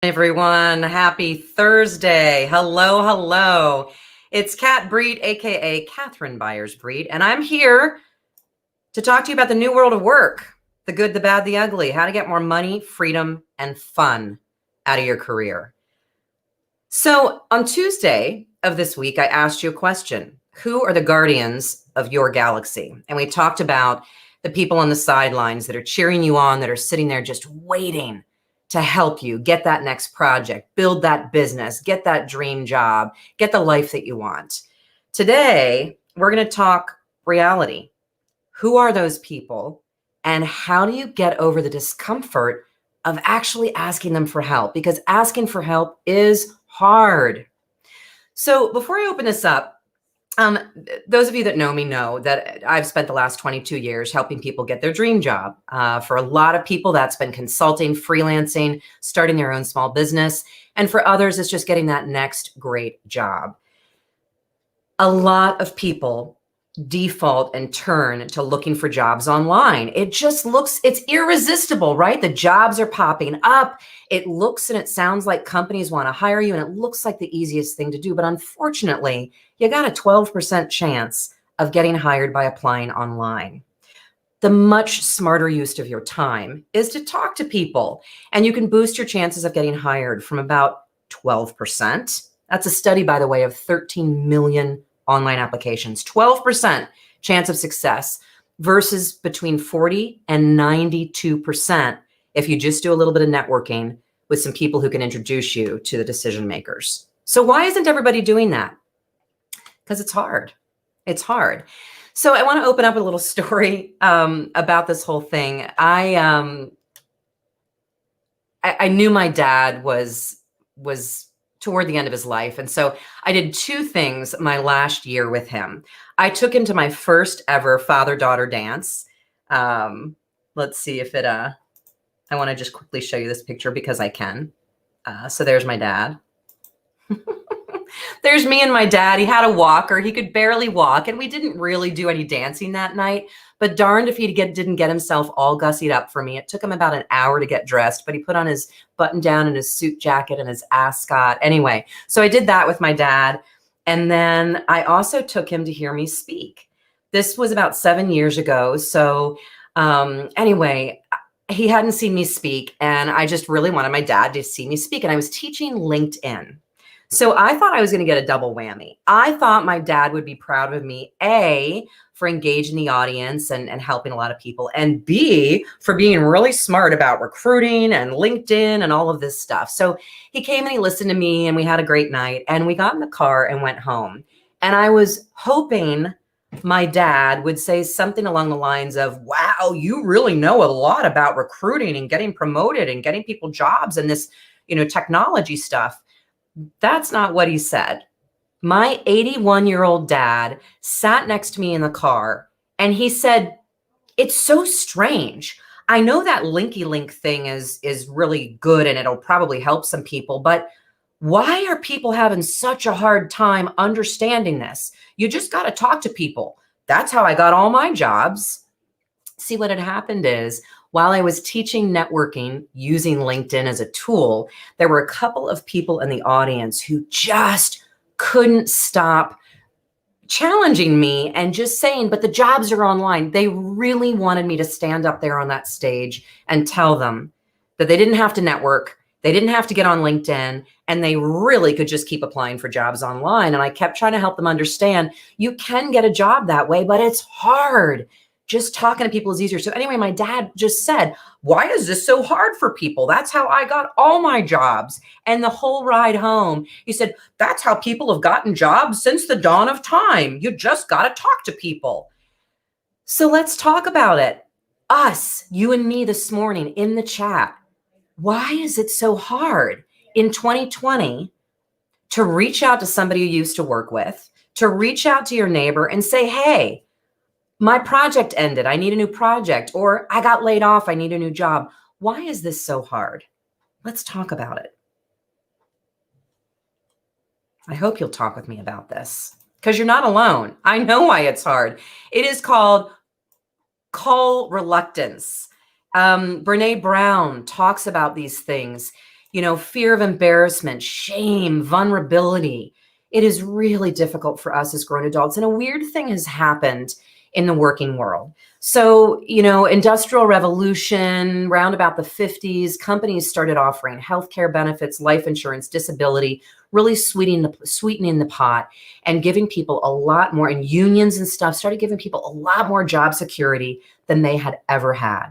Everyone, happy Thursday. Hello, hello. It's Kat Breed, aka Catherine Byers Breed, and I'm here to talk to you about the new world of work, the good, the bad, the ugly, how to get more money, freedom, and fun out of your career. So on Tuesday of this week, I asked you a question. Who are the guardians of your galaxy? And we talked about the people on the sidelines that are cheering you on, that are sitting there just waiting to help you get that next project, build that business, get that dream job, get the life that you want. Today, we're going to talk reality. Who are those people? And how do you get over the discomfort of actually asking them for help? Because asking for help is hard. So before I open this up, those of you that know me know that I've spent the last 22 years helping people get their dream job. For a lot of people, that's been consulting, freelancing, starting their own small business. And for others, it's just getting that next great job. A lot of people default and turn to looking for jobs online. It's irresistible, right? The jobs are popping up. It looks and it sounds like companies want to hire you, and it looks like the easiest thing to do. But unfortunately, you got a 12% chance of getting hired by applying online. The much smarter use of your time is to talk to people, and you can boost your chances of getting hired from about 12%. That's a study, by the way, of 13 million online applications, 12% chance of success versus between 40 and 92% if you just do a little bit of networking with some people who can introduce you to the decision makers. So why isn't everybody doing that? Because it's hard. It's hard. So I want to open up with a little story about this whole thing. I knew my dad was toward the end of his life. And so I did two things my last year with him. I took him to my first ever father-daughter dance. Let's see if I want to just quickly show you this picture because I can. So there's my dad. There's me and my dad. He had a walker. He could barely walk, and we didn't really do any dancing that night. But darned if he didn't get himself all gussied up for me. It took him about an hour to get dressed, but he put on his button down and his suit jacket and his ascot. Anyway, so I did that with my dad. And then I also took him to hear me speak. This was about 7 years ago. So anyway, he hadn't seen me speak, and I just really wanted my dad to see me speak. And I was teaching LinkedIn. So I thought I was going to get a double whammy. I thought my dad would be proud of me, A, for engaging the audience and helping a lot of people, and B, for being really smart about recruiting and LinkedIn and all of this stuff. So he came and he listened to me, and we had a great night, and we got in the car and went home. And I was hoping my dad would say something along the lines of, wow, you really know a lot about recruiting and getting promoted and getting people jobs and this, technology stuff. That's not what he said. My 81-year-old dad sat next to me in the car, and he said, it's so strange. I know that Linky Link thing is really good, and it'll probably help some people, but why are people having such a hard time understanding this? You just got to talk to people. That's how I got all my jobs. See, what had happened is, while I was teaching networking using LinkedIn as a tool, there were a couple of people in the audience who just couldn't stop challenging me and just saying, but the jobs are online. They really wanted me to stand up there on that stage and tell them that they didn't have to network, they didn't have to get on LinkedIn, and they really could just keep applying for jobs online. And I kept trying to help them understand you can get a job that way, but it's hard. Just talking to people is easier. So anyway, my dad just said, why is this so hard for people? That's how I got all my jobs. And the whole ride home, he said, that's how people have gotten jobs since the dawn of time. You just got to talk to people. So let's talk about it. Us, you and me this morning in the chat. Why is it so hard in 2020 to reach out to somebody you used to work with, to reach out to your neighbor and say, hey, my project ended, I need a new project, or I got laid off, I need a new job. Why is this so hard? Let's talk about it. I hope you'll talk with me about this because you're not alone. I know why it's hard. It is called call reluctance. Brene Brown talks about these things. fear of embarrassment, shame, vulnerability. It is really difficult for us as grown adults. And a weird thing has happened in the working world. So, industrial revolution, round about the 50s, companies started offering healthcare benefits, life insurance, disability, really sweetening the pot and giving people a lot more, and unions and stuff started giving people a lot more job security than they had ever had.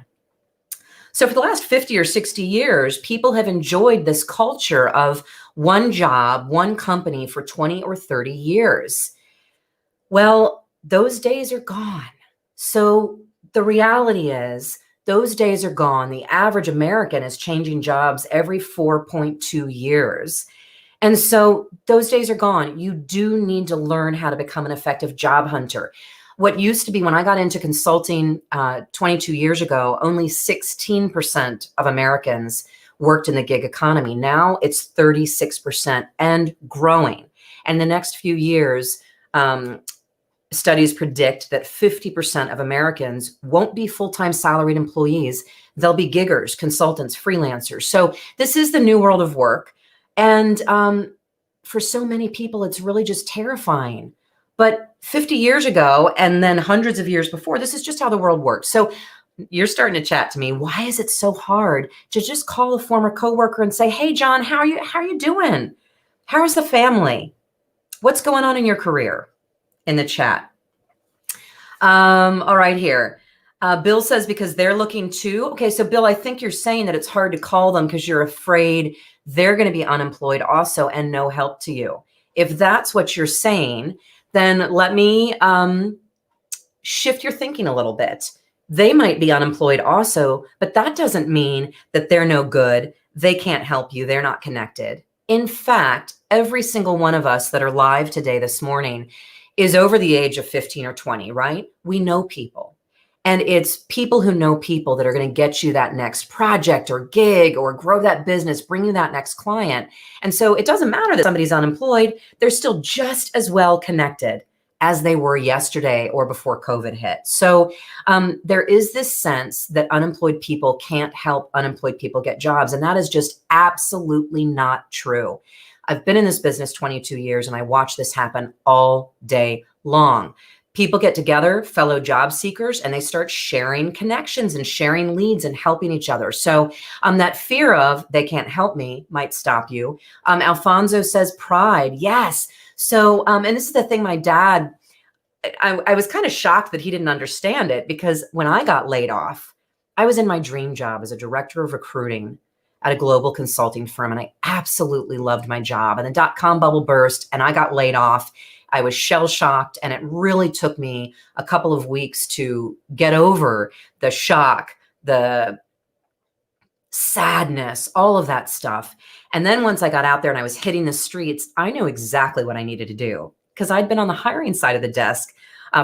So for the last 50 or 60 years, people have enjoyed this culture of one job, one company for 20 or 30 years. Well, those days are gone. So the reality is those days are gone. The average American is changing jobs every 4.2 years. And so those days are gone. You do need to learn how to become an effective job hunter. What used to be, when I got into consulting 22 years ago, only 16% of Americans worked in the gig economy. Now it's 36% and growing. And the next few years, studies predict that 50% of Americans won't be full-time salaried employees. They'll be giggers, consultants, freelancers. So this is the new world of work. And for so many people, it's really just terrifying. But 50 years ago, and then hundreds of years before, this is just how the world works. So you're starting to chat to me. Why is it so hard to just call a former coworker and say, "Hey, John, how are you doing? How's the family? What's going on in your career?" In the chat. All right, here. Bill says, because they're looking too. Okay, so Bill, I think you're saying that it's hard to call them because you're afraid they're going to be unemployed also and no help to you. If that's what you're saying, then let me shift your thinking a little bit. They might be unemployed also, but that doesn't mean that they're no good. They can't help you. They're not connected. In fact, every single one of us that are live today this morning is over the age of 15 or 20, right? We know people. And it's people who know people that are going to get you that next project or gig or grow that business, bring you that next client. And so it doesn't matter that somebody's unemployed. They're still just as well connected as they were yesterday or before COVID hit. So there is this sense that unemployed people can't help unemployed people get jobs. And that is just absolutely not true. I've been in this business 22 years and I watch this happen all day long. People get together, fellow job seekers, and they start sharing connections and sharing leads and helping each other. So that fear of they can't help me might stop you. Alfonso says pride. Yes. So, and this is the thing, my dad, I was kind of shocked that he didn't understand it, because when I got laid off, I was in my dream job as a director of recruiting at a global consulting firm. And I absolutely loved my job. And the dot-com bubble burst and I got laid off. I was shell-shocked, and it really took me a couple of weeks to get over the shock, the sadness, all of that stuff. And then once I got out there and I was hitting the streets, I knew exactly what I needed to do, because I'd been on the hiring side of the desk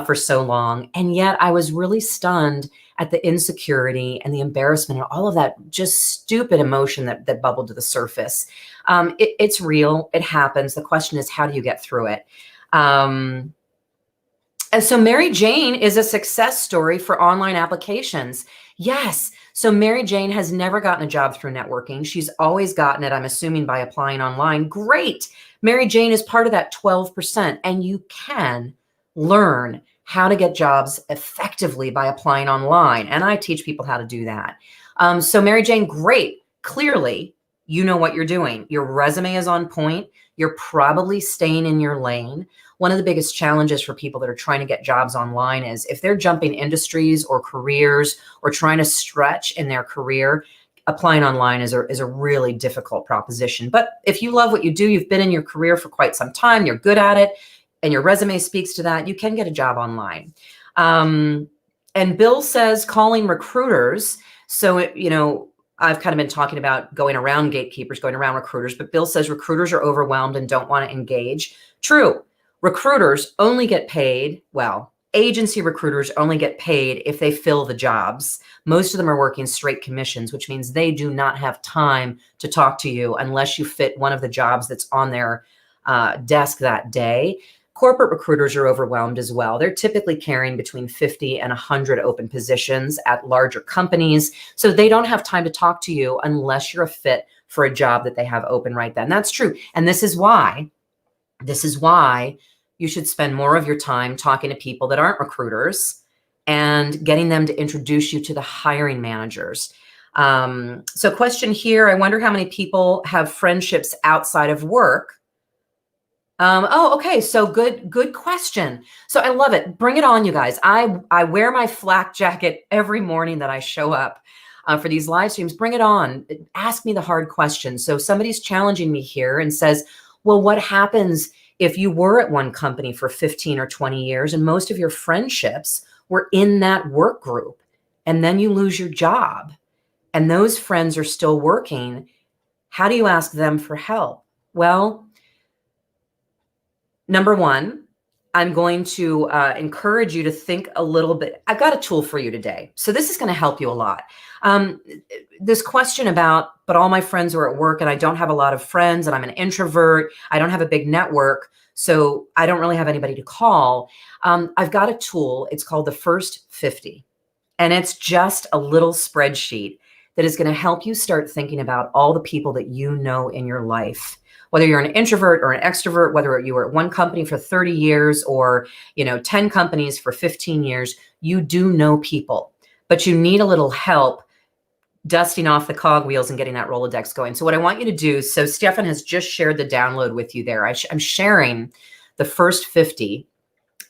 for so long. And yet I was really stunned at the insecurity and the embarrassment and all of that just stupid emotion that bubbled to the surface. It's real. It happens. The question is, how do you get through it? And so Mary Jane is a success story for online applications. Yes. So Mary Jane has never gotten a job through networking. She's always gotten it, I'm assuming, by applying online. Great. Mary Jane is part of that 12%. And you can learn how to get jobs effectively by applying online. And I teach people how to do that. So Mary Jane, great. Clearly, you know what you're doing. Your resume is on point. You're probably staying in your lane. One of the biggest challenges for people that are trying to get jobs online is if they're jumping industries or careers or trying to stretch in their career, applying online is a really difficult proposition. But if you love what you do, you've been in your career for quite some time, you're good at it, and your resume speaks to that, you can get a job online. And Bill says calling recruiters. So, I've kind of been talking about going around gatekeepers, going around recruiters, but Bill says recruiters are overwhelmed and don't want to engage. True. Recruiters only get paid, agency recruiters only get paid if they fill the jobs. Most of them are working straight commissions, which means they do not have time to talk to you unless you fit one of the jobs that's on their desk that day. Corporate recruiters are overwhelmed as well. They're typically carrying between 50 and 100 open positions at larger companies. So they don't have time to talk to you unless you're a fit for a job that they have open right then. That's true. And this is why you should spend more of your time talking to people that aren't recruiters and getting them to introduce you to the hiring managers. So question here, I wonder how many people have friendships outside of work. Oh, okay. So good question. So I love it. Bring it on, you guys. I wear my flak jacket every morning that I show up for these live streams. Bring it on. Ask me the hard questions. So somebody's challenging me here and says, well, what happens if you were at one company for 15 or 20 years and most of your friendships were in that work group, and then you lose your job and those friends are still working? How do you ask them for help? Well, number one, I'm going to encourage you to think a little bit. I've got a tool for you today. So this is going to help you a lot. This question about, but all my friends are at work and I don't have a lot of friends and I'm an introvert. I don't have a big network, so I don't really have anybody to call. I've got a tool. It's called the First 50. And it's just a little spreadsheet that is going to help you start thinking about all the people that you know in your life. Whether you're an introvert or an extrovert, whether you were at one company for 30 years or 10 companies for 15 years, you do know people, but you need a little help dusting off the cogwheels and getting that Rolodex going. So what I want you to do, so Stefan has just shared the download with you there. I'm sharing the First 50,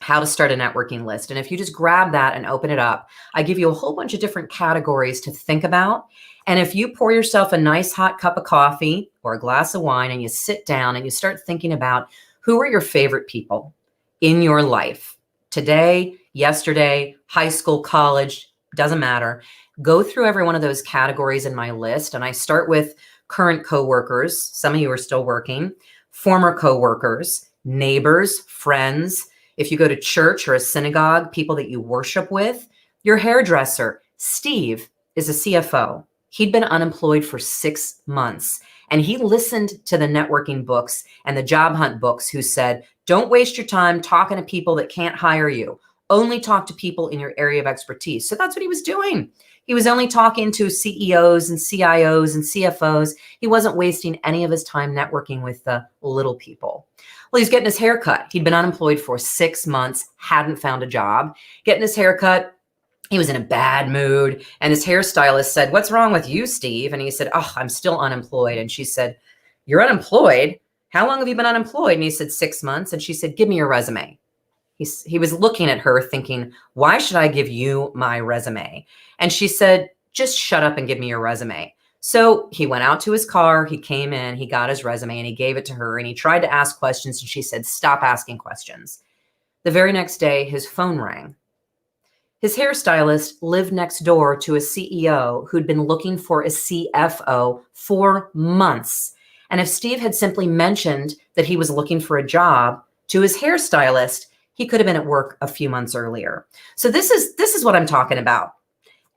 how to start a networking list. And if you just grab that and open it up, I give you a whole bunch of different categories to think about. And if you pour yourself a nice hot cup of coffee or a glass of wine and you sit down and you start thinking about who are your favorite people in your life today, yesterday, high school, college, doesn't matter. Go through every one of those categories in my list. And I start with current coworkers. Some of you are still working, former coworkers, neighbors, friends. If you go to church or a synagogue, people that you worship with, your hairdresser. Steve is a CFO. He'd been unemployed for 6 months and he listened to the networking books and the job hunt books who said, don't waste your time talking to people that can't hire you. Only talk to people in your area of expertise. So that's what he was doing. He was only talking to CEOs and CIOs and CFOs. He wasn't wasting any of his time networking with the little people. Well, he's getting his hair cut. He'd been unemployed for 6 months, hadn't found a job. Getting his hair cut, he was in a bad mood. And his hairstylist said, what's wrong with you, Steve? And he said, oh, I'm still unemployed. And she said, you're unemployed? How long have you been unemployed? And he said, 6 months. And she said, give me your resume. He was looking at her thinking, why should I give you my resume? And she said, just shut up and give me your resume. So he went out to his car, he came in, he got his resume and he gave it to her and he tried to ask questions and she said, stop asking questions. The very next day, his phone rang. His hairstylist lived next door to a CEO who'd been looking for a CFO for months. And if Steve had simply mentioned that he was looking for a job to his hairstylist, he could have been at work a few months earlier. So this is what I'm talking about.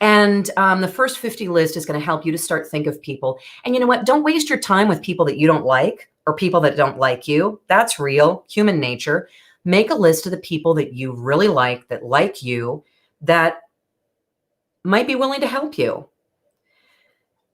And the First 50 list is going to help you to start think of people. And you know what? Don't waste your time with people that you don't like or people that don't like you. That's real, human nature. Make a list of the people that you really like you, that might be willing to help you.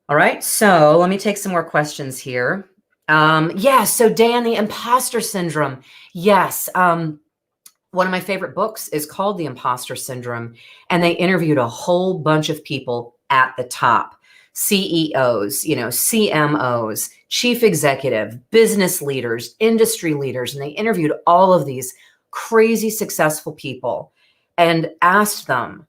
All right. So let me take some more questions here. So Dan, the imposter syndrome. Yes. One of my favorite books is called The Imposter Syndrome, and they interviewed a whole bunch of people at the top, CEOs, CMOs, chief executive, business leaders, industry leaders, and they interviewed all of these crazy successful people and asked them,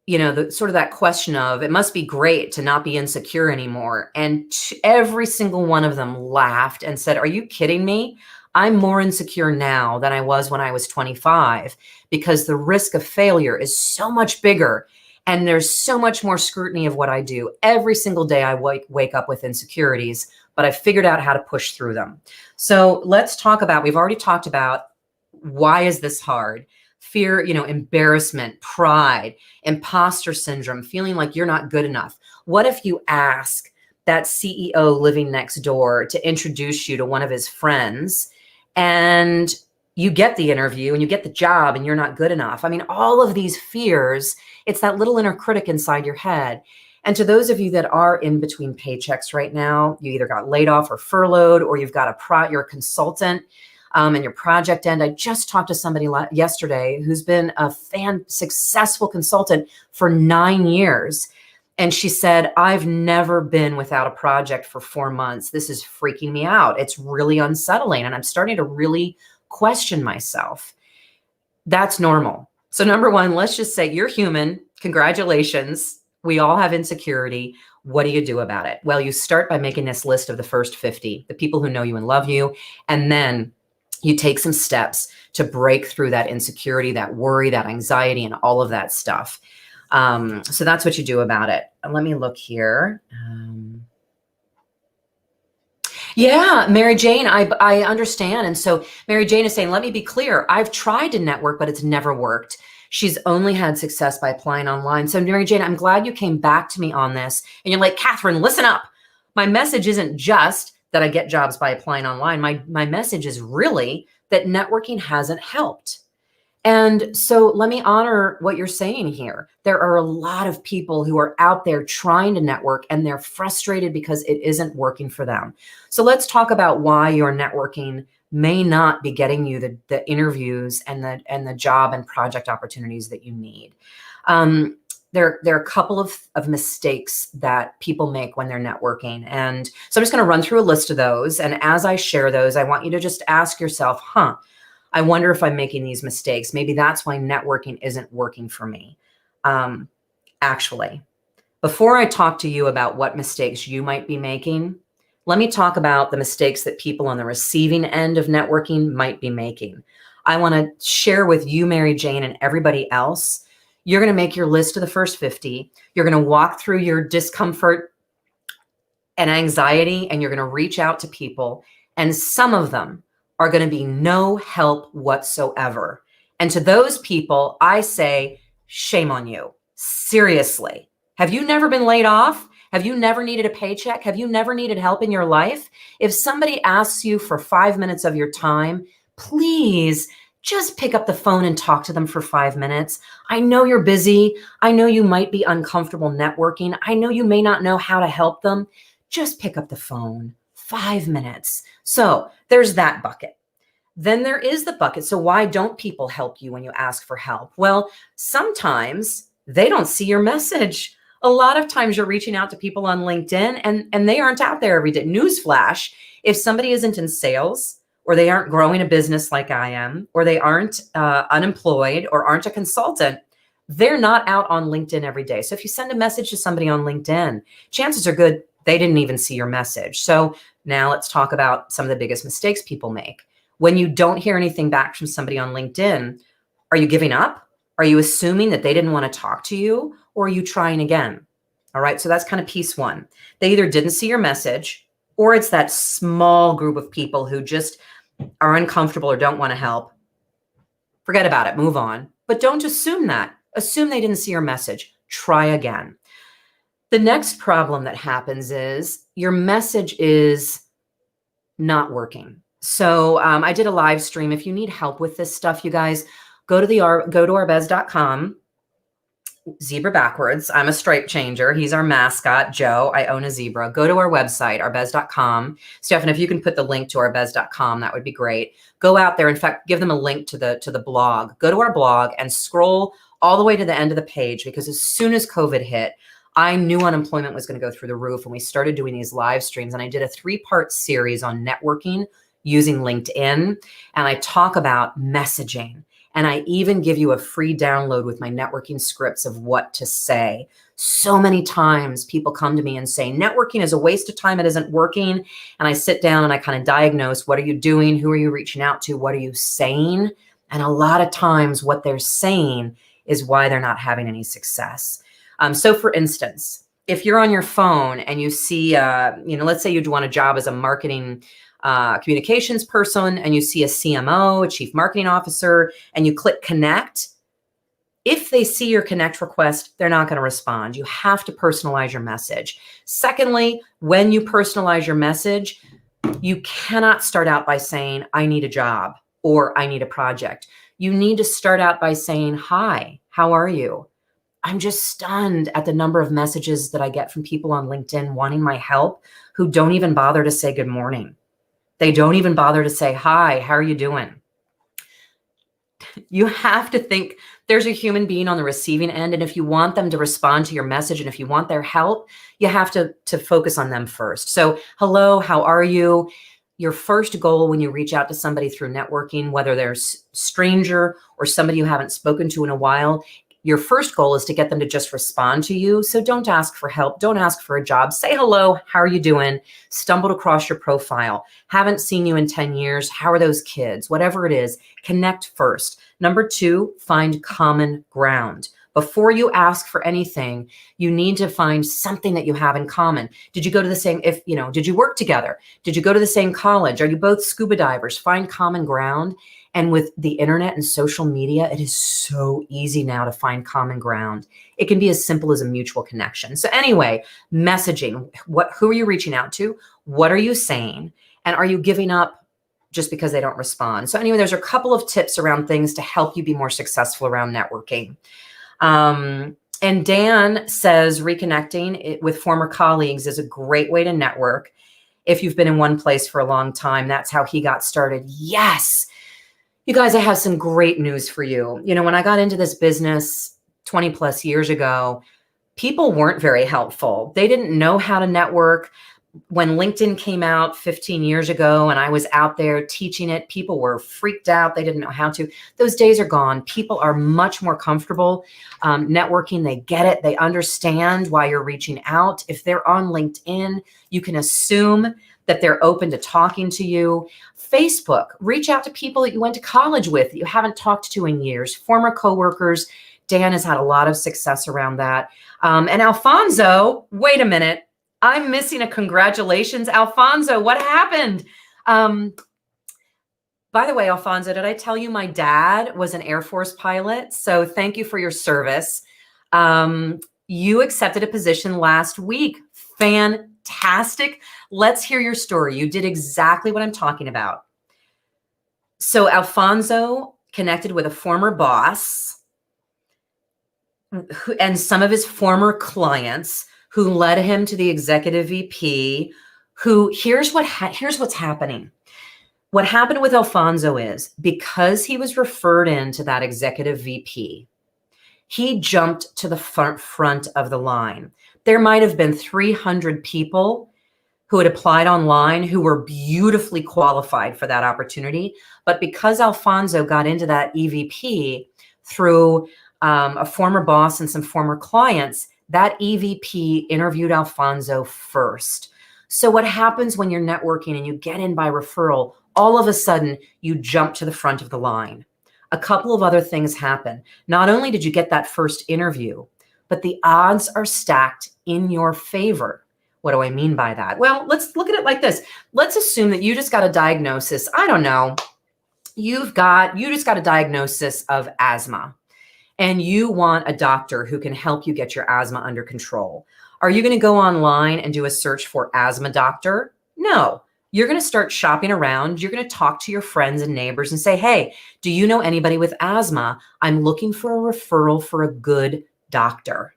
the sort of that question of, it must be great to not be insecure anymore. And every single one of them laughed and said, are you kidding me? I'm more insecure now than I was when I was 25 because the risk of failure is so much bigger and there's so much more scrutiny of what I do. Every single day I wake up with insecurities, but I figured out how to push through them. So let's talk about, we've already talked about why is this hard? Fear, embarrassment, pride, imposter syndrome, feeling like you're not good enough. What if you ask that CEO living next door to introduce you to one of his friends and you get the interview and you get the job and you're not good enough? I mean, all of these fears, it's that little inner critic inside your head. And to those of you that are in between paychecks right now, you either got laid off or furloughed, or you've got you're a consultant and your project end. I just talked to somebody yesterday who's been a successful consultant for 9 years. And she said, I've never been without a project for 4 months. This is freaking me out. It's really unsettling. And I'm starting to really question myself. That's normal. So number one, let's just say you're human. Congratulations. We all have insecurity. What do you do about it? Well, you start by making this list of the first 50, the people who know you and love you. And then you take some steps to break through that insecurity, that worry, that anxiety, and all of that stuff. So that's what you do about it. Let me look here. Yeah, Mary Jane, I understand. And so Mary Jane is saying, let me be clear. I've tried to network, but it's never worked. She's only had success by applying online. So Mary Jane, I'm glad you came back to me on this. And you're like, Catherine, listen up. My message isn't just that I get jobs by applying online. My message is really that networking hasn't helped. And so let me honor what you're saying here. There are a lot of people who are out there trying to network and they're frustrated because it isn't working for them. So let's talk about why your networking may not be getting you the interviews and the job and project opportunities that you need. There are a couple of mistakes that people make when they're networking. And so I'm just going to run through a list of those. And as I share those, I want you to just ask yourself, I wonder if I'm making these mistakes. Maybe that's why networking isn't working for me. Actually, before I talk to you about what mistakes you might be making, let me talk about the mistakes that people on the receiving end of networking might be making. I want to share with you, Mary Jane, and everybody else. You're going to make your list of the first 50. You're going to walk through your discomfort and anxiety, and you're going to reach out to people. And some of them are going to be no help whatsoever. And to those people, I say, shame on you. Seriously. Have you never been laid off? Have you never needed a paycheck? Have you never needed help in your life? If somebody asks you for 5 minutes of your time, please just pick up the phone and talk to them for 5 minutes. I know you're busy. I know you might be uncomfortable networking. I know you may not know how to help them. Just pick up the phone. 5 minutes. So there's that bucket. Then there is the bucket. So why don't people help you when you ask for help? Well, sometimes they don't see your message. A lot of times you're reaching out to people on LinkedIn and they aren't out there every day. Newsflash, if somebody isn't in sales or they aren't growing a business like I am, or they aren't unemployed or aren't a consultant, they're not out on LinkedIn every day. So if you send a message to somebody on LinkedIn, chances are good they didn't even see your message. So now let's talk about some of the biggest mistakes people make. When you don't hear anything back from somebody on LinkedIn, are you giving up? Are you assuming that they didn't want to talk to you, or are you trying again? All right, so that's kind of piece one. They either didn't see your message, or it's that small group of people who just are uncomfortable or don't want to help. Forget about it, move on. But don't assume that. Assume they didn't see your message. Try again. The next problem that happens is your message is not working. So I did a live stream. If you need help with this stuff, you guys, go to arbez.com, zebra backwards. I'm a stripe changer. He's our mascot, Joe. I own a zebra. Go to our website, arbez.com. Stefan, if you can put the link to arbez.com, that would be great. Go out there. In fact, give them a link to the blog. Go to our blog and scroll all the way to the end of the page, because as soon as COVID hit, I knew unemployment was going to go through the roof, and we started doing these live streams, and I did a 3-part series on networking using LinkedIn, and I talk about messaging, and I even give you a free download with my networking scripts of what to say. So many times people come to me and say, networking is a waste of time. It isn't working. And I sit down and I kind of diagnose, what are you doing? Who are you reaching out to? What are you saying? And a lot of times what they're saying is why they're not having any success. So for instance, if you're on your phone and you see, let's say you want a job as a marketing communications person, and you see a CMO, a chief marketing officer, and you click connect, if they see your connect request, they're not going to respond. You have to personalize your message. Secondly, when you personalize your message, you cannot start out by saying, I need a job or I need a project. You need to start out by saying, hi, how are you? I'm just stunned at the number of messages that I get from people on LinkedIn wanting my help who don't even bother to say good morning. They don't even bother to say, hi, how are you doing? You have to think there's a human being on the receiving end. And if you want them to respond to your message and if you want their help, you have to focus on them first. So, hello, how are you? Your first goal when you reach out to somebody through networking, whether they're stranger or somebody you haven't spoken to in a while, your first goal is to get them to just respond to you. So don't ask for help. Don't ask for a job. Say hello. How are you doing? Stumbled across your profile. Haven't seen you in 10 years. How are those kids? Whatever it is, connect first. Number 2, find common ground. Before you ask for anything, you need to find something that you have in common. Did you go to the same, did you work together? Did you go to the same college? Are you both scuba divers? Find common ground. And with the internet and social media, it is so easy now to find common ground. It can be as simple as a mutual connection. So anyway, messaging, who are you reaching out to? What are you saying? And are you giving up just because they don't respond? So anyway, there's a couple of tips around things to help you be more successful around networking. And Dan says reconnecting with former colleagues is a great way to network. If you've been in one place for a long time, that's how he got started. Yes. You guys, I have some great news for you. When I got into this business 20 plus years ago, people weren't very helpful. They didn't know how to network. When LinkedIn came out 15 years ago and I was out there teaching it, people were freaked out. They didn't know how to. Those days are gone. People are much more comfortable networking. They get it. They understand why you're reaching out. If they're on LinkedIn, you can assume that they're open to talking to you. Facebook, reach out to people that you went to college with that you haven't talked to in years, former coworkers. Dan has had a lot of success around that. And Alfonso, wait a minute. I'm missing a congratulations. Alfonso, what happened? By the way, Alfonso, did I tell you my dad was an Air Force pilot? So thank you for your service. You accepted a position last week. Fantastic. Let's hear your story. You did exactly what I'm talking about. So Alfonso connected with a former boss and some of his former clients who led him to the executive VP, who here's what's happening. What happened with Alfonso is because he was referred into that executive VP, he jumped to the front of the line. There might have been 300 people who had applied online who were beautifully qualified for that opportunity. But because Alfonso got into that EVP through a former boss and some former clients, that EVP interviewed Alfonso first. So what happens when you're networking and you get in by referral, all of a sudden you jump to the front of the line. A couple of other things happen. Not only did you get that first interview, but the odds are stacked in your favor. What do I mean by that? Well, let's look at it like this. Let's assume that you just got a diagnosis. I don't know. You just got a diagnosis of asthma and you want a doctor who can help you get your asthma under control. Are you going to go online and do a search for asthma doctor? No. You're going to start shopping around. You're going to talk to your friends and neighbors and say, hey, do you know anybody with asthma? I'm looking for a referral for a good doctor.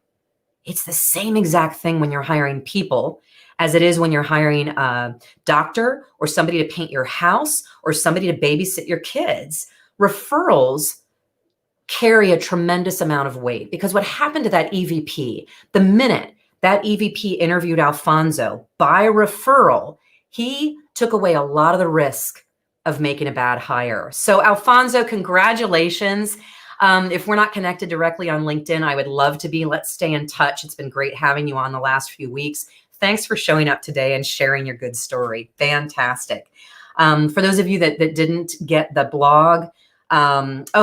It's the same exact thing when you're hiring people as it is when you're hiring a doctor or somebody to paint your house or somebody to babysit your kids. Referrals carry a tremendous amount of weight because what happened to that EVP, the minute that EVP interviewed Alfonso by referral, he took away a lot of the risk of making a bad hire. So Alfonso, congratulations. If we're not connected directly on LinkedIn, I would love to be. Let's stay in touch. It's been great having you on the last few weeks. Thanks for showing up today and sharing your good story. Fantastic. For those of you that didn't get the blog,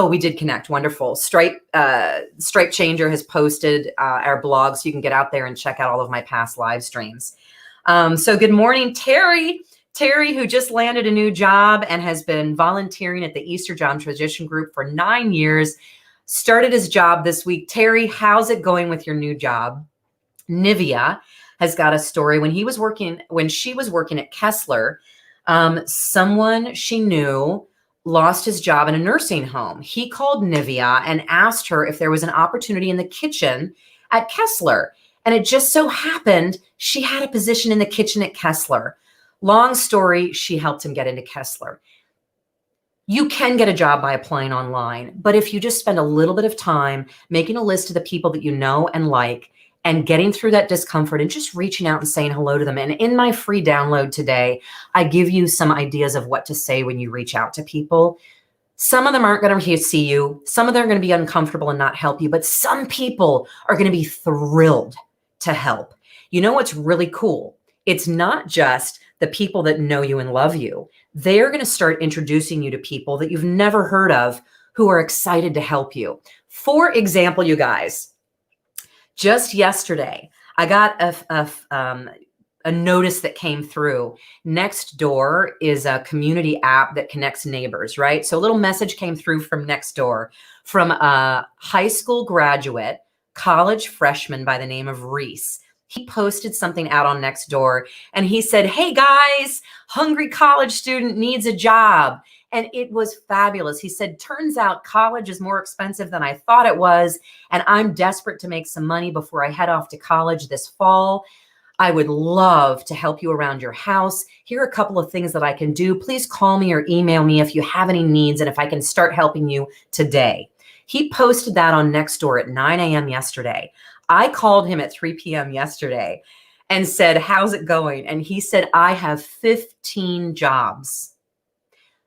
we did connect. Wonderful. Stripe Changer has posted our blog so you can get out there and check out all of my past live streams. So good morning, Terry. Terry, who just landed a new job and has been volunteering at the Easter Job Transition Group for 9 years, started his job this week. Terry, how's it going with your new job? Nivea has got a story. When she was working at Kessler, someone she knew lost his job in a nursing home. He called Nivea and asked her if there was an opportunity in the kitchen at Kessler. And it just so happened she had a position in the kitchen at Kessler. Long story, she helped him get into Kessler. You can get a job by applying online, but if you just spend a little bit of time making a list of the people that you know and like, and getting through that discomfort and just reaching out and saying hello to them. And in my free download today, I give you some ideas of what to say when you reach out to people. Some of them aren't going to see you. Some of them are going to be uncomfortable and not help you, but some people are going to be thrilled to help. You know what's really cool? It's not just the people that know you and love you. They're going to start introducing you to people that you've never heard of who are excited to help you. For example, you guys, just yesterday, I got a notice that came through. Nextdoor is a community app that connects neighbors, right? So a little message came through from Nextdoor from a high school graduate, college freshman by the name of Reese. He posted something out on Nextdoor and he said, "Hey guys, hungry college student needs a job." And it was fabulous. He said, "Turns out college is more expensive than I thought it was. And I'm desperate to make some money before I head off to college this fall. I would love to help you around your house. Here are a couple of things that I can do. Please call me or email me if you have any needs and if I can start helping you today." He posted that on Nextdoor at 9 a.m. yesterday. I called him at 3 p.m. yesterday and said, "How's it going?" And he said, "I have 15 jobs.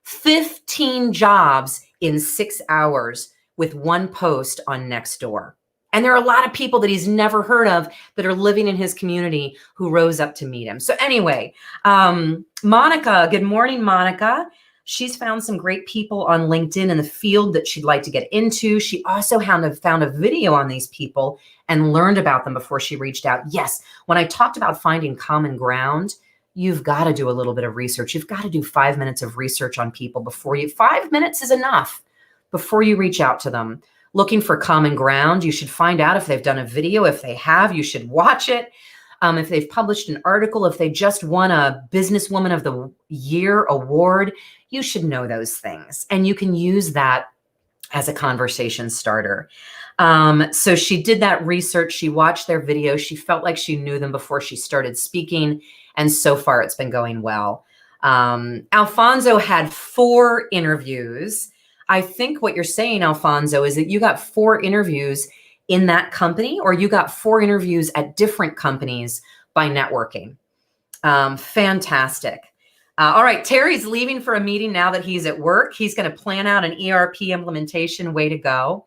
15 jobs in 6 hours with one post on Nextdoor." And there are a lot of people that he's never heard of that are living in his community who rose up to meet him. So anyway, Monica, good morning, Monica. She's found some great people on LinkedIn in the field that she'd like to get into. She also found a video on these people and learned about them before she reached out. Yes, when I talked about finding common ground, you've got to do a little bit of research. You've got to do 5 minutes of research on people before 5 minutes is enough before you reach out to them. Looking for common ground, you should find out if they've done a video. If they have, you should watch it. If they've published an article, if they just won a Businesswoman of the Year award, you should know those things. And you can use that as a conversation starter. So she did that research. She watched their video. She felt like she knew them before she started speaking. And so far it's been going well. Alfonso had 4 interviews. I think what you're saying, Alfonso, is that you got 4 interviews in that company, or you got 4 interviews at different companies by networking. Fantastic. All right, Terry's leaving for a meeting now that he's at work. He's going to plan out an ERP implementation. Way to go.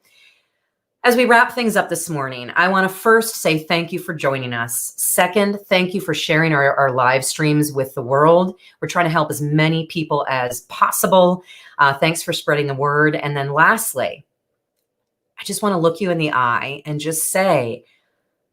As we wrap things up this morning, I want to first say thank you for joining us. Second, thank you for sharing our live streams with the world. We're trying to help as many people as possible. Thanks for spreading the word. And then lastly, I just want to look you in the eye and just say,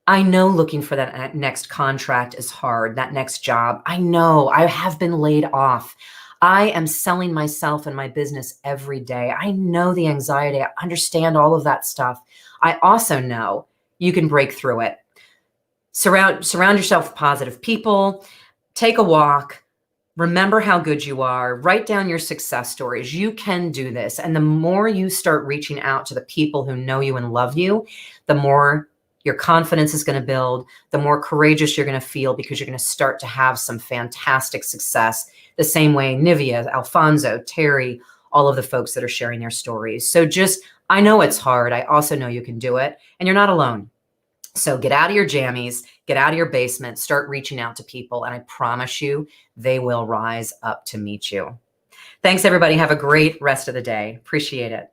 I know looking for that next contract is hard, that next job. I know I have been laid off. I am selling myself and my business every day. I know the anxiety. I understand all of that stuff. I also know you can break through it. Surround yourself with positive people. Take a walk. Remember how good you are. Write down your success stories. You can do this. And the more you start reaching out to the people who know you and love you, the more your confidence is going to build, the more courageous you're going to feel, because you're going to start to have some fantastic success. The same way Nivea, Alfonso, Terry, all of the folks that are sharing their stories. So I know it's hard. I also know you can do it, and you're not alone. So get out of your jammies, get out of your basement, start reaching out to people, and I promise you, they will rise up to meet you. Thanks, everybody. Have a great rest of the day. Appreciate it.